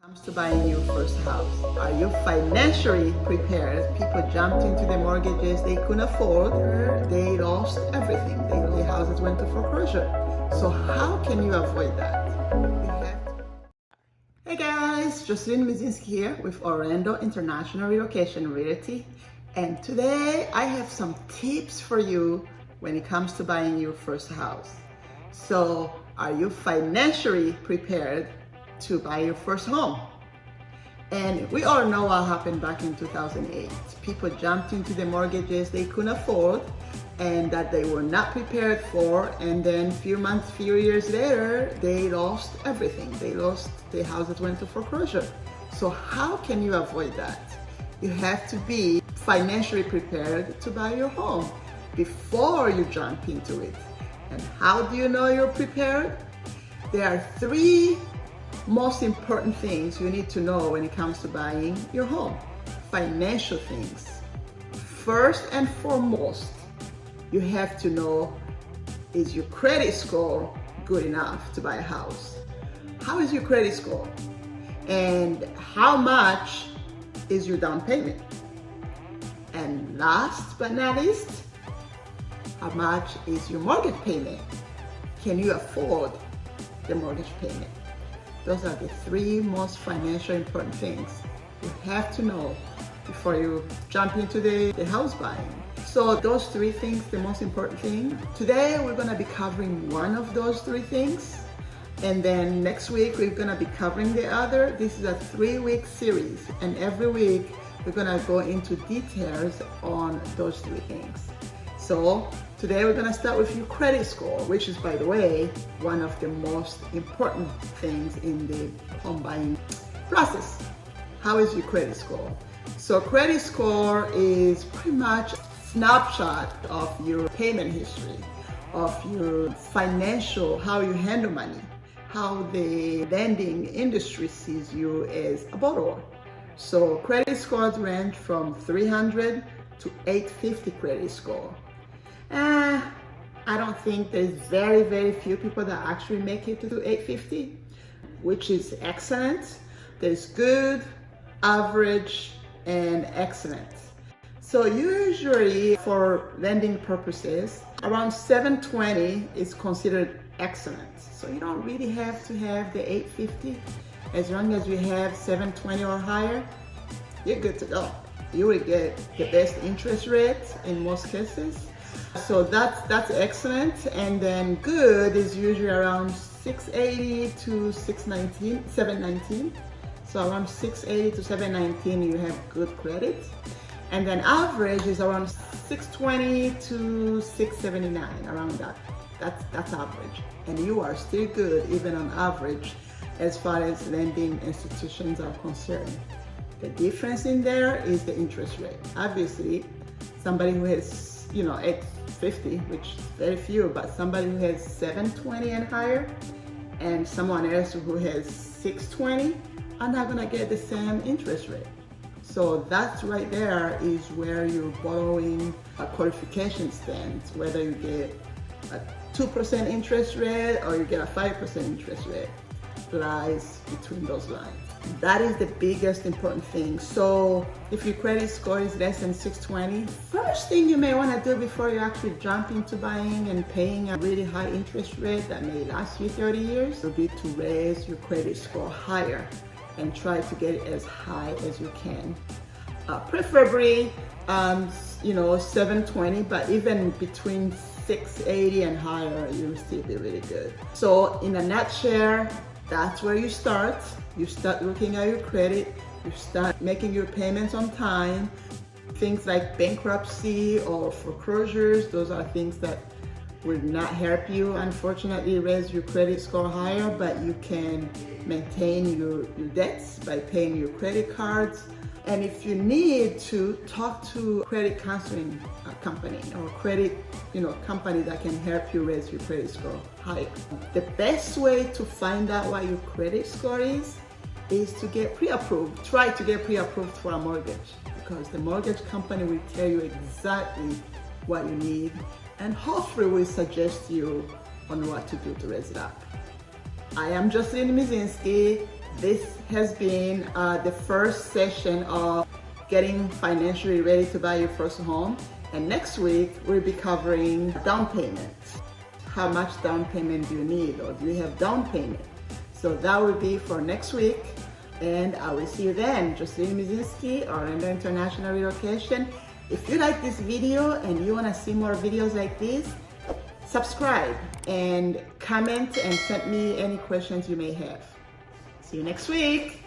Comes to buying your first house, are you financially prepared? People jumped into the mortgages they couldn't afford. They lost everything. The houses went to foreclosure. So how can you avoid that? Hey guys, Joselyne here with Orlando International Relocation Realty, and today I have some tips for you when it comes to buying your first house. So are you financially prepared to buy your first home? And we all know what happened back in 2008. People jumped into the mortgages they couldn't afford and that they were not prepared for, and then few years later, they lost everything. The houses went to foreclosure. So how can you avoid that? You have to be financially prepared to buy your home before you jump into it. And how do you know you're prepared? There are three most important things you need to know when it comes to buying your home. Financial things. First and foremost, you have to know, is your credit score good enough to buy a house? How is your credit score? And how much is your down payment? And last but not least, how much is your mortgage payment? Can you afford the mortgage payment? Those are the three most financially important things you have to know before you jump into the house buying. So those three things, the most important thing. Today we're gonna be covering one of those three things, and then next week we're gonna be covering the other. This is a 3-week series, and every week we're gonna go into details on those three things. So today we're gonna start with your credit score, which is, by the way, one of the most important things in the home buying process. How is your credit score? So credit score is pretty much a snapshot of your payment history, of your financial, how you handle money, how the lending industry sees you as a borrower. So credit scores range from 300 to 850 credit score. I don't think there's very few people that actually make it to 850, which is excellent. There's good, average, and excellent. So usually for lending purposes, around 720 is considered excellent. So you don't really have to have the 850. As long as you have 720 or higher, you're good to go. You will get the best interest rate in most cases. So that's excellent. And then good is usually around 680 to 719. So around 680 to 719, you have good credit. And then average is around 620 to 679, around that. That's average. And you are still good even on average as far as lending institutions are concerned. The difference in there is the interest rate. Obviously, somebody who has 850, which is very few, but somebody who has 720 and higher, and someone else who has 620 are not gonna get the same interest rate. So that's right there is where your borrowing qualification stands, whether you get a 2% interest rate or you get a 5% interest rate. Lies between those lines. That is the biggest important thing. So if your credit score is less than 620, first thing you may want to do before you actually jump into buying and paying a really high interest rate that may last you 30 years would be to raise your credit score higher and try to get it as high as you can. Preferably 720, but even between 680 and higher, you'll still be really good. So in a nutshell, that's where you start. You start looking at your credit, you start making your payments on time. Things like bankruptcy or foreclosures, those are things that will not help you, unfortunately, raise your credit score higher, but you can maintain your debts by paying your credit cards. And if you need to, talk to a credit counseling company or credit company that can help you raise your credit score higher. The best way to find out what your credit score is to get pre-approved. Try to get pre-approved for a mortgage, because the mortgage company will tell you exactly what you need and hopefully will suggest you on what to do to raise it up. I am Joselyne. This has been the first session of getting financially ready to buy your first home. And next week, we'll be covering down payment. How much down payment do you need, or do you have down payment? So that will be for next week. And I will see you then. Joselyne Mizinski, Orlando International Relocation. If you like this video and you want to see more videos like this, subscribe and comment and send me any questions you may have. See you next week.